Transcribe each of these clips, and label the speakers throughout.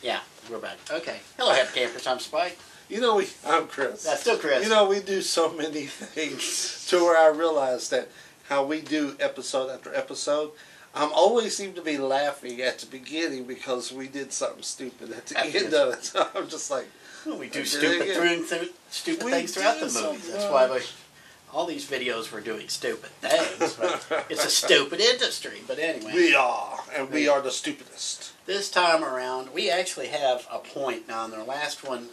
Speaker 1: Yeah, we're back. Okay. Hello, Happy Campers. I'm Spike.
Speaker 2: You know, I'm Chris.
Speaker 1: That's still Chris.
Speaker 2: You know, we do so many things to where I realize that how we do episode after episode, I'm always seem to be laughing at the beginning because we did something stupid at the end of it. So I'm just like,
Speaker 1: well, we do stupid things throughout the movie. That's why all these videos we're doing stupid things. But it's a stupid industry. But anyway.
Speaker 2: We are. And we are the stupidest.
Speaker 1: This time around, we actually have a point. Now, in the last one,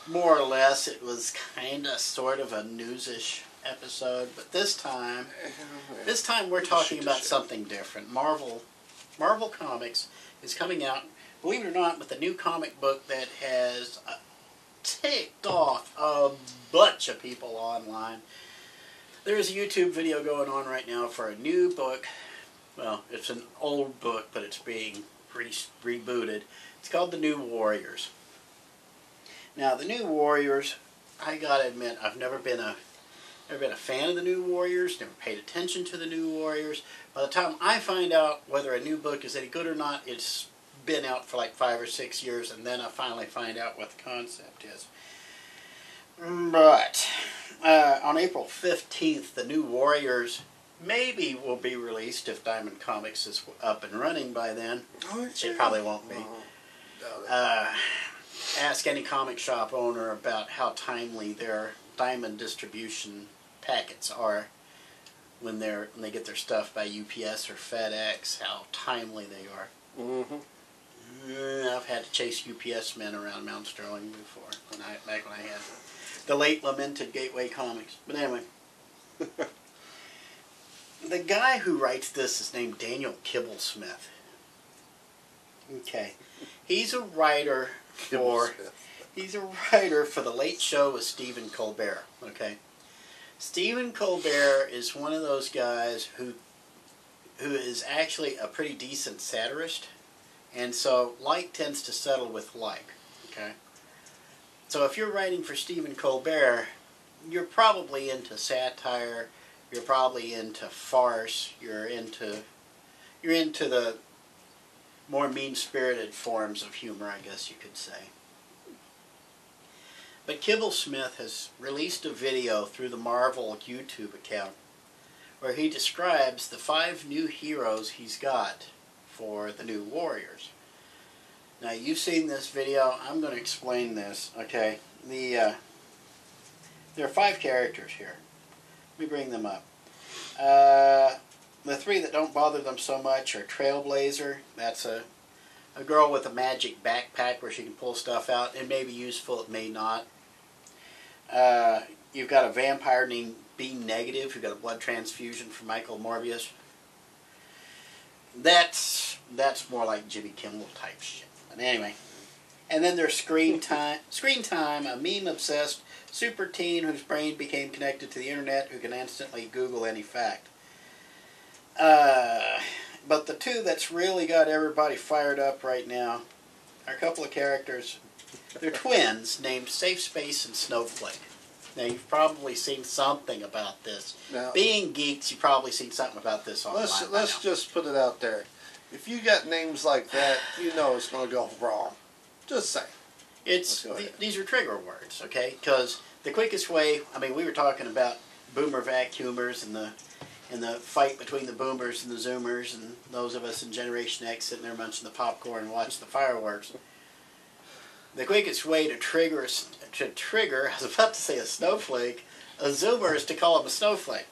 Speaker 1: more or less, it was kind of sort of a news-ish episode. But this time we're talking about something different. Marvel Comics is coming out, believe it or not, with a new comic book that has ticked off a bunch of people online. There's a YouTube video going on right now for a new book. Well, it's an old book, but it's being rebooted. It's called The New Warriors. Now, The New Warriors, I gotta admit, I've never been a fan of The New Warriors, never paid attention to The New Warriors. By the time I find out whether a new book is any good or not, it's been out for like 5 or 6 years, and then I finally find out what the concept is. But on April 15th, The New Warriors maybe will be released if Diamond Comics is up and running by then. Which it probably won't be. Ask any comic shop owner about how timely their Diamond distribution packets are when they get their stuff by UPS or FedEx, how timely they are. I've had to chase UPS men around Mount Sterling before, back when I had the late lamented Gateway Comics. But anyway, the guy who writes this is named Daniel Kibblesmith. Okay, he's a writer for The Late Show with Stephen Colbert. Okay, Stephen Colbert is one of those guys who is actually a pretty decent satirist, and so like tends to settle with like. Okay, so if you're writing for Stephen Colbert, you're probably into satire. You're probably into farce. You're into the more mean-spirited forms of humor, I guess you could say. But Kibblesmith has released a video through the Marvel YouTube account where he describes the 5 new heroes he's got for the New Warriors. Now, you've seen this video. I'm going to explain this. Okay, there are 5 characters here. Let me bring them up. The 3 that don't bother them so much are Trailblazer. That's a girl with a magic backpack where she can pull stuff out. It may be useful, it may not. You've got a vampire named B Negative who got a blood transfusion from Michael Morbius. That's more like Jimmy Kimmel type shit. But anyway. And then there's Screen Time, a meme-obsessed super teen whose brain became connected to the internet who can instantly Google any fact. But the 2 that's really got everybody fired up right now are a couple of characters. They're twins named Safespace and Snowflake. Now, you've probably seen something about this. Now, being geeks, you've probably seen something about this online.
Speaker 2: Let's just put it out there. If you got names like that, you know it's going to go wrong. Just say.
Speaker 1: These are trigger words, okay? Because the quickest way, I mean, we were talking about boomer vacuumers and the fight between the boomers and the zoomers and those of us in Generation X sitting there munching the popcorn and watching the fireworks. The quickest way to trigger, I was about to say a snowflake, a zoomer is to call him a snowflake.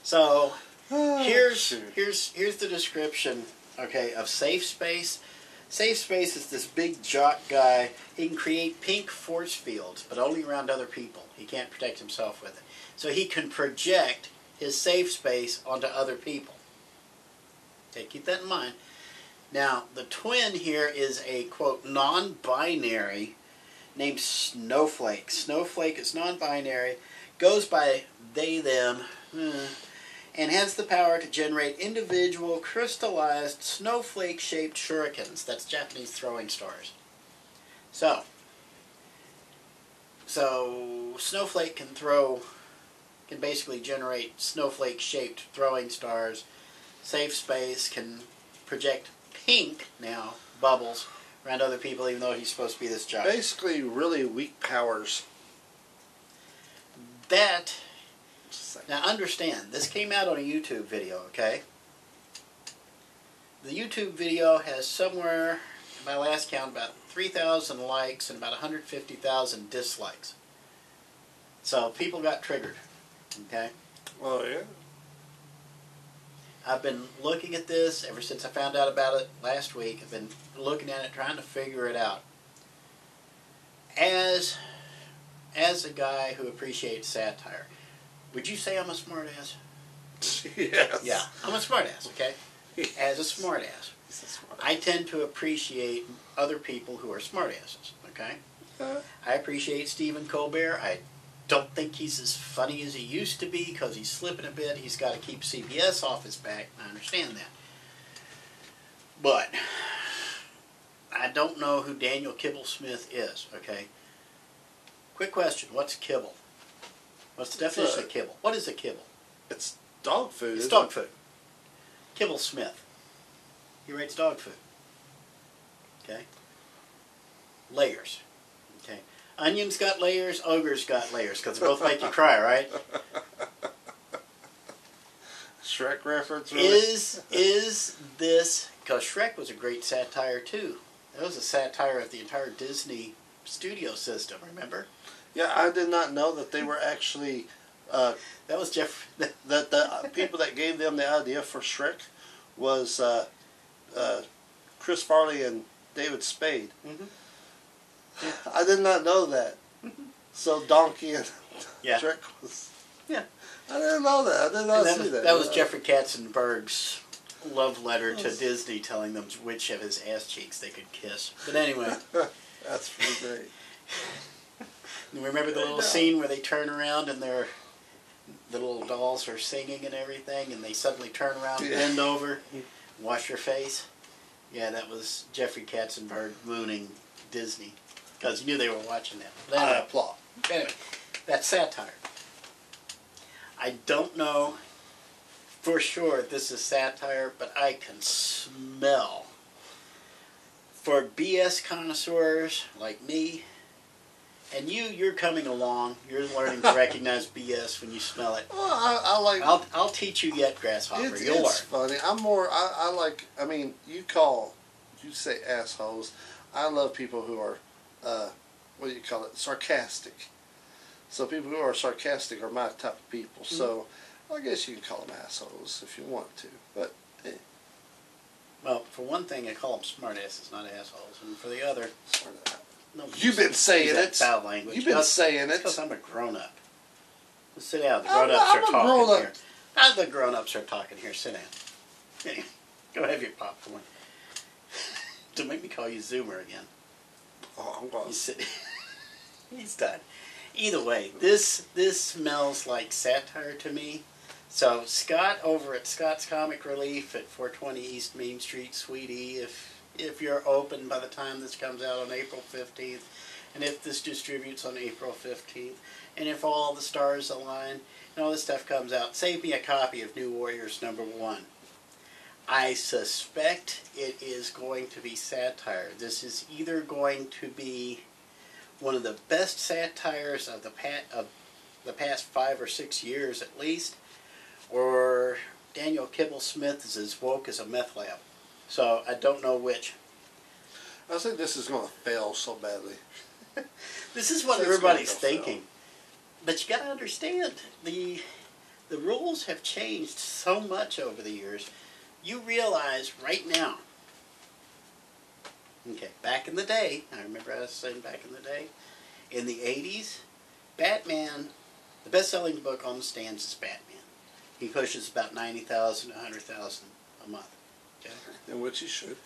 Speaker 1: So, here's the description, okay, of Safespace. Safespace is this big jock guy. He can create pink force fields, but only around other people. He can't protect himself with it. So he can project his safe space onto other people. Okay, keep that in mind. Now, the twin here is a, quote, non-binary named Snowflake. Snowflake is non-binary, goes by they, them, and has the power to generate individual crystallized snowflake-shaped shurikens. That's Japanese throwing stars. So Snowflake can basically generate snowflake-shaped throwing stars. Safespace can project pink bubbles around other people, even though he's supposed to be this giant.
Speaker 2: Basically, really weak powers.
Speaker 1: That, now understand, this came out on a YouTube video, okay? The YouTube video has somewhere, by last count, about 3,000 likes and about 150,000 dislikes. So people got triggered, okay?
Speaker 2: Oh, yeah.
Speaker 1: I've been looking at this ever since I found out about it last week. I've been looking at it, trying to figure it out. As a guy who appreciates satire, would you say I'm a smartass?
Speaker 2: Yes.
Speaker 1: Yeah, I'm a smartass, okay?
Speaker 2: Yes.
Speaker 1: As a smartass. I tend to appreciate other people who are smartasses, okay? I appreciate Stephen Colbert. I don't think he's as funny as he used to be because he's slipping a bit. He's got to keep CBS off his back. I understand that. But I don't know who Daniel Kibblesmith is, okay? Quick question. What's kibble? What's the definition of kibble? What is a kibble?
Speaker 2: It's dog food.
Speaker 1: It's dog food. Kibblesmith. He writes dog food. Okay? Layers. Okay? Onions got layers, ogres got layers, because they both make you cry, right?
Speaker 2: Shrek reference, really?
Speaker 1: Is this, because Shrek was a great satire too. That was a satire of the entire Disney studio system, remember?
Speaker 2: Yeah, I did not know that they were actually...
Speaker 1: that was Jeff...
Speaker 2: that the people that gave them the idea for Shrek was Chris Farley and David Spade.
Speaker 1: Mm-hmm.
Speaker 2: I did not know that.
Speaker 1: Mm-hmm.
Speaker 2: So Donkey and
Speaker 1: Yeah.
Speaker 2: Shrek was...
Speaker 1: Yeah.
Speaker 2: I didn't know that. I did not see that.
Speaker 1: That was Jeffrey Katzenberg's love letter to Disney telling them which of his ass cheeks they could kiss. But anyway.
Speaker 2: That's pretty great.
Speaker 1: You remember the little scene where they turn around and the little dolls are singing and everything, and they suddenly turn around, bend over, wash your face? Yeah, that was Jeffrey Katzenberg mooning Disney, because he knew they were watching that. But anyway,
Speaker 2: I applaud.
Speaker 1: Anyway, that's satire. I don't know for sure if this is satire, but I can smell, for BS connoisseurs like me, and you're coming along. You're learning to recognize BS when you smell it.
Speaker 2: Well, I like...
Speaker 1: I'll teach you yet, Grasshopper. You'll learn.
Speaker 2: It's funny. I'm more... I like... I mean, you say assholes. I love people who are, what do you call it, sarcastic. So people who are sarcastic are my type of people. Mm-hmm. So I guess you can call them assholes if you want to. But,
Speaker 1: Well, for one thing, I call them smartasses, not assholes. And for the other... No,
Speaker 2: you've been saying it.
Speaker 1: Foul language.
Speaker 2: You've been saying it.
Speaker 1: Because I'm a grown-up. Sit down. The grown-ups are talking here. The grown-ups are talking here. Sit down. Anyway, go have your popcorn. Don't make me call you Zoomer again.
Speaker 2: Oh, I'm going.
Speaker 1: He's done. Either way, this smells like satire to me. So Scott over at Scott's Comic Relief at 420 East Main Street, Sweetie, if you're open by the time this comes out on April 15th, and if this distributes on April 15th, and if all the stars align, and all this stuff comes out, save me a copy of New Warriors #1. I suspect it is going to be satire. This is either going to be one of the best satires of the past 5 or 6 years at least, or Daniel Kibblesmith is as woke as a meth lab. So I don't know which.
Speaker 2: I think this is going to fail so badly.
Speaker 1: This is what everybody's thinking. But you got to understand, the rules have changed so much over the years. You realize right now, okay, back in the day, I remember I was saying back in the day, in the 80s, Batman, the best-selling book on the stands is Batman. He pushes about 90,000 to 100,000 a month. Okay?
Speaker 2: In which he should.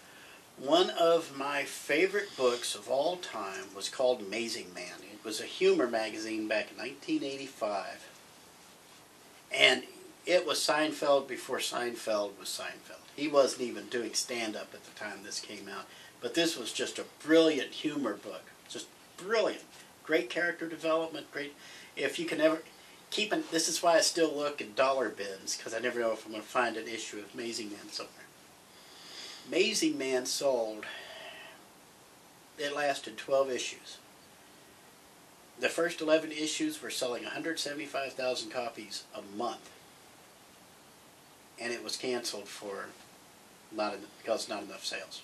Speaker 1: One of my favorite books of all time was called Amazing Man. It was a humor magazine back in 1985. And it was Seinfeld before Seinfeld was Seinfeld. He wasn't even doing stand-up at the time this came out. But this was just a brilliant humor book. Just brilliant. Great character development. Great. If you can ever... This is why I still look at dollar bins, because I never know if I'm going to find an issue of Amazing Man somewhere. Amazing Man sold, it lasted 12 issues. The first 11 issues were selling 175,000 copies a month. And it was canceled for because not enough sales.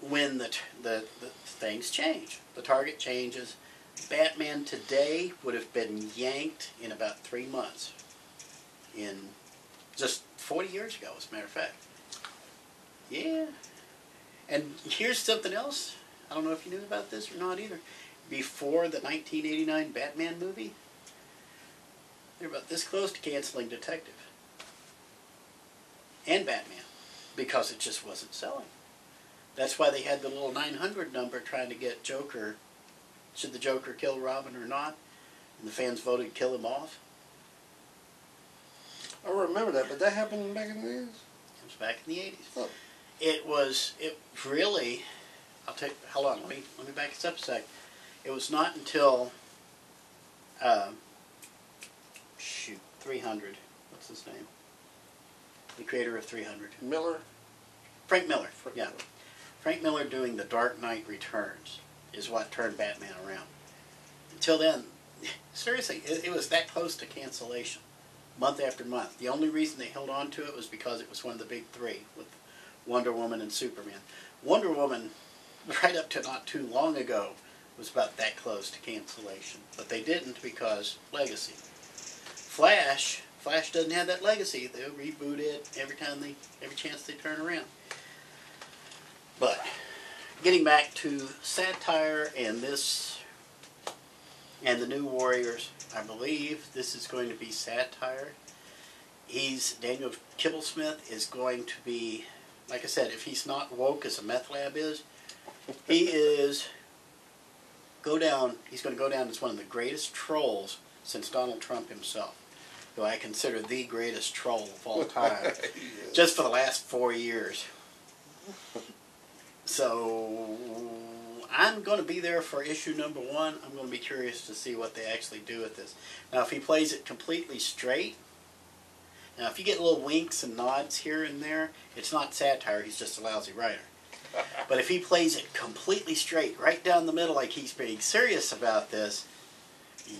Speaker 1: When the things change, the target changes. Batman today would have been yanked in about 3 months. In just 40 years ago, as a matter of fact. Yeah. And here's something else. I don't know if you knew about this or not either. Before the 1989 Batman movie, they were about this close to canceling Detective and Batman because it just wasn't selling. That's why they had the little 900 number trying to get Joker. Should the Joker kill Robin or not? And the fans voted to kill him off.
Speaker 2: I remember that, but that happened back in the 80s?
Speaker 1: It was back in the 80s.
Speaker 2: Oh.
Speaker 1: It really, hold on, let me back this up a sec. It was not until, 300, what's his name? The creator of 300.
Speaker 2: Miller?
Speaker 1: Frank Miller, yeah. Frank Miller doing The Dark Knight Returns is what turned Batman around. Until then, seriously, it was that close to cancellation, month after month. The only reason they held on to it was because it was one of the big three with Wonder Woman and Superman. Wonder Woman, right up to not too long ago, was about that close to cancellation. But they didn't because legacy. Flash doesn't have that legacy. They'll reboot it every chance they turn around. But getting back to satire and this and the New Warriors, I believe this is going to be satire. Daniel Kibblesmith is going to be, like I said, if he's not woke as a meth lab is, he's going to go down as one of the greatest trolls since Donald Trump himself, who I consider the greatest troll of all time, yes. Just for the last 4 years. So I'm going to be there for issue number 1. I'm going to be curious to see what they actually do with this. Now, if he plays it completely straight, now if you get little winks and nods here and there, it's not satire, he's just a lousy writer. But if he plays it completely straight, right down the middle, like he's being serious about this,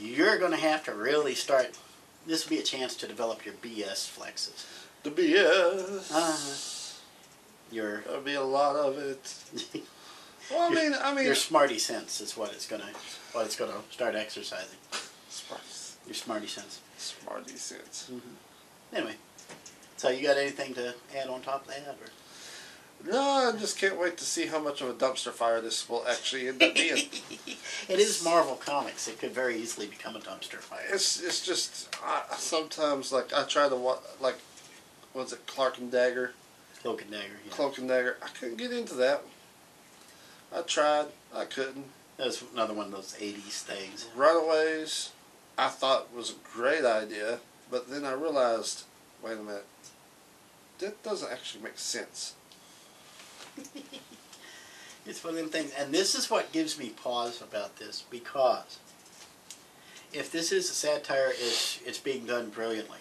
Speaker 1: you're going to have to really start. This will be a chance to develop your BS flexes.
Speaker 2: The BS. There'll be a lot of it. Well, I mean,
Speaker 1: your smarty sense is what it's gonna start exercising.
Speaker 2: Smarties.
Speaker 1: Your smarty sense.
Speaker 2: Smarty sense.
Speaker 1: Mm-hmm. Anyway, so you got anything to add on top of that? Or?
Speaker 2: No, I just can't wait to see how much of a dumpster fire this will actually end up being.
Speaker 1: It is Marvel Comics. It could very easily become a dumpster fire.
Speaker 2: It's just sometimes I try to watch what's it, Cloak and Dagger.
Speaker 1: Cloak and Dagger. Yeah.
Speaker 2: Cloak and Dagger. I couldn't get into that. I tried. I couldn't.
Speaker 1: That was another one of those 80s things.
Speaker 2: Runaways, I thought was a great idea, but then I realized, wait a minute, that doesn't actually make sense.
Speaker 1: It's one of them things, and this is what gives me pause about this, because if this is a satire, it's being done brilliantly.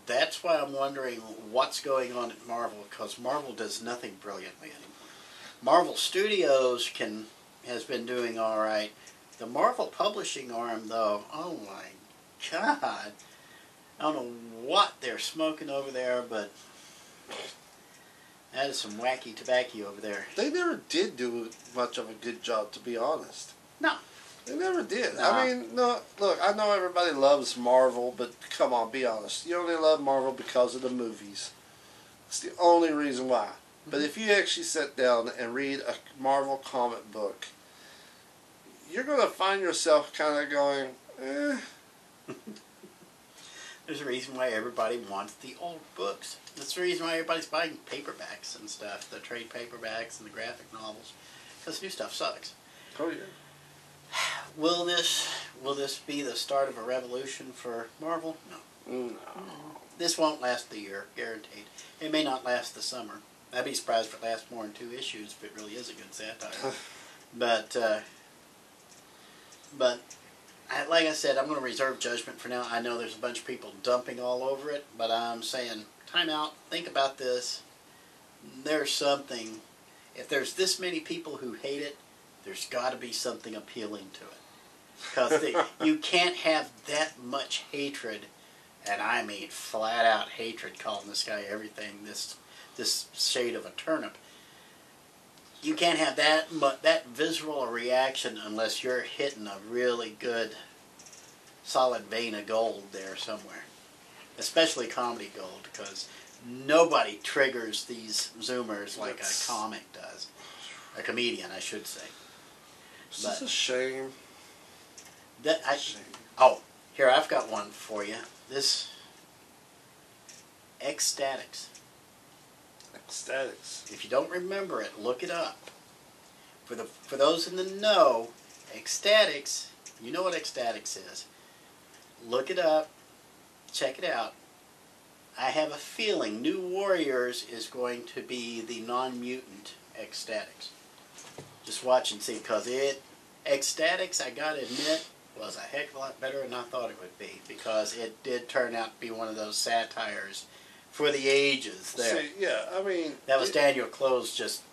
Speaker 1: That's why I'm wondering what's going on at Marvel, because Marvel does nothing brilliantly anymore. Marvel Studios has been doing all right. The Marvel publishing arm, though, oh my God, I don't know what they're smoking over there, but that is some wacky tobacco over there.
Speaker 2: They never did do much of a good job, to be honest.
Speaker 1: No.
Speaker 2: They never did.
Speaker 1: No.
Speaker 2: I mean, no. Look, I know everybody loves Marvel, but come on, be honest. You only love Marvel because of the movies. It's the only reason why. But if you actually sit down and read a Marvel comic book, you're going to find yourself kind of going, eh.
Speaker 1: There's a reason why everybody wants the old books. That's the reason why everybody's buying paperbacks and stuff, the trade paperbacks and the graphic novels, because new stuff sucks.
Speaker 2: Oh, yeah.
Speaker 1: Will this be the start of a revolution for Marvel? No.
Speaker 2: No.
Speaker 1: This won't last the year, guaranteed. It may not last the summer. I'd be surprised if it lasts more than 2 issues if it really is a good satire. But like I said, I'm going to reserve judgment for now. I know there's a bunch of people dumping all over it, but I'm saying, time out, think about this. There's something, if there's this many people who hate it, there's got to be something appealing to it. Because you can't have that much hatred, and I mean flat out hatred, calling this guy everything, this shade of a turnip. You can't have that visceral a reaction unless you're hitting a really good, solid vein of gold there somewhere. Especially comedy gold, because nobody triggers these Zoomers like a comic does. A comedian, I should say.
Speaker 2: This is a shame.
Speaker 1: Shame. Oh, here, I've got one for you. This Ecstatics.
Speaker 2: Ecstatics.
Speaker 1: If you don't remember it, look it up. For those in the know, Ecstatics, you know what Ecstatics is. Look it up. Check it out. I have a feeling New Warriors is going to be the non-mutant Ecstatics. Just watch and see, because Ecstatics, I gotta admit, was a heck of a lot better than I thought it would be, because it did turn out to be one of those satires for the ages there.
Speaker 2: See, yeah, I mean...
Speaker 1: That was Daniel Close just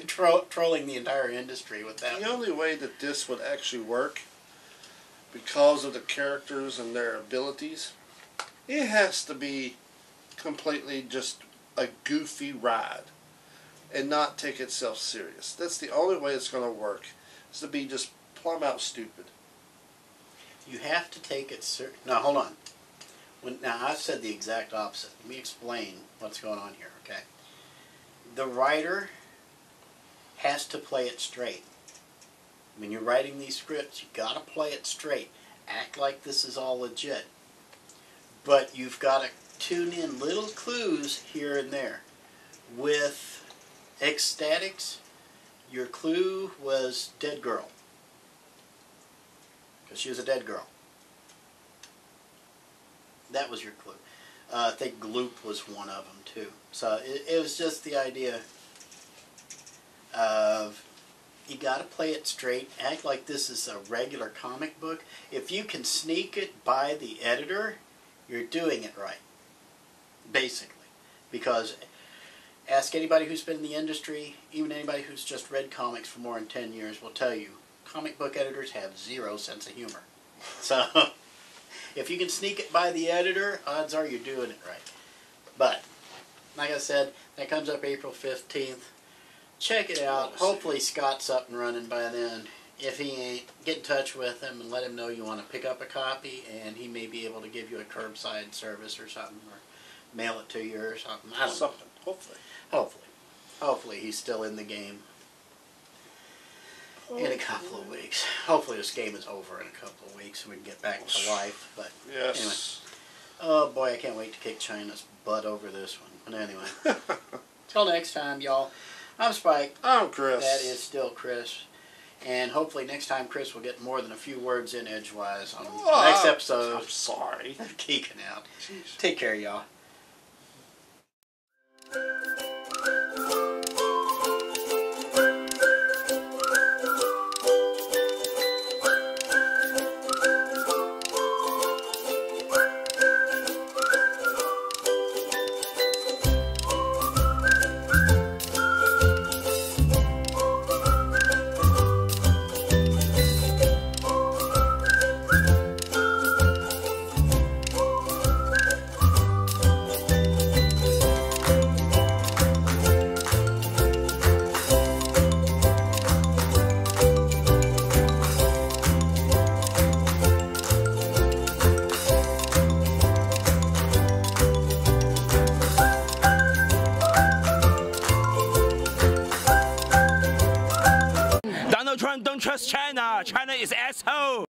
Speaker 1: trolling the entire industry with that.
Speaker 2: The only way that this would actually work, because of the characters and their abilities, it has to be completely just a goofy ride and not take itself serious. That's the only way it's going to work, is to be just plumb out stupid.
Speaker 1: You have to take it serious. Now, hold on. Now, I said the exact opposite. Let me explain what's going on here, okay? The writer has to play it straight. When you're writing these scripts, you got to play it straight. Act like this is all legit. But you've got to tune in little clues here and there. With Ecstatics, your clue was dead girl. Because she was a dead girl. That was your clue. I think Gloop was one of them too. So it was just the idea of, you got to play it straight. Act like this is a regular comic book. If you can sneak it by the editor, you're doing it right. Basically. Because ask anybody who's been in the industry, even anybody who's just read comics for more than 10 years will tell you, comic book editors have zero sense of humor. So, if you can sneak it by the editor, odds are you're doing it right. But, like I said, that comes up April 15th. Check it out. Hopefully Scott's up and running by then. If he ain't, get in touch with him and let him know you want to pick up a copy, and he may be able to give you a curbside service or something, or mail it to you or something. I don't know.
Speaker 2: Hopefully.
Speaker 1: Hopefully he's still in the game in a couple of weeks. Hopefully this game is over in a couple of weeks and we can get back to life. But
Speaker 2: yes.
Speaker 1: Anyway. Oh boy, I can't wait to kick China's butt over this one. But anyway. Till next time, y'all. I'm Spike.
Speaker 2: I'm Chris.
Speaker 1: That is still Chris. And hopefully next time Chris will get more than a few words in edgewise on the next episode. I'm sorry. Geeking Out.
Speaker 2: Jeez.
Speaker 1: Take care, y'all.
Speaker 3: Trump don't trust China. China is asshole.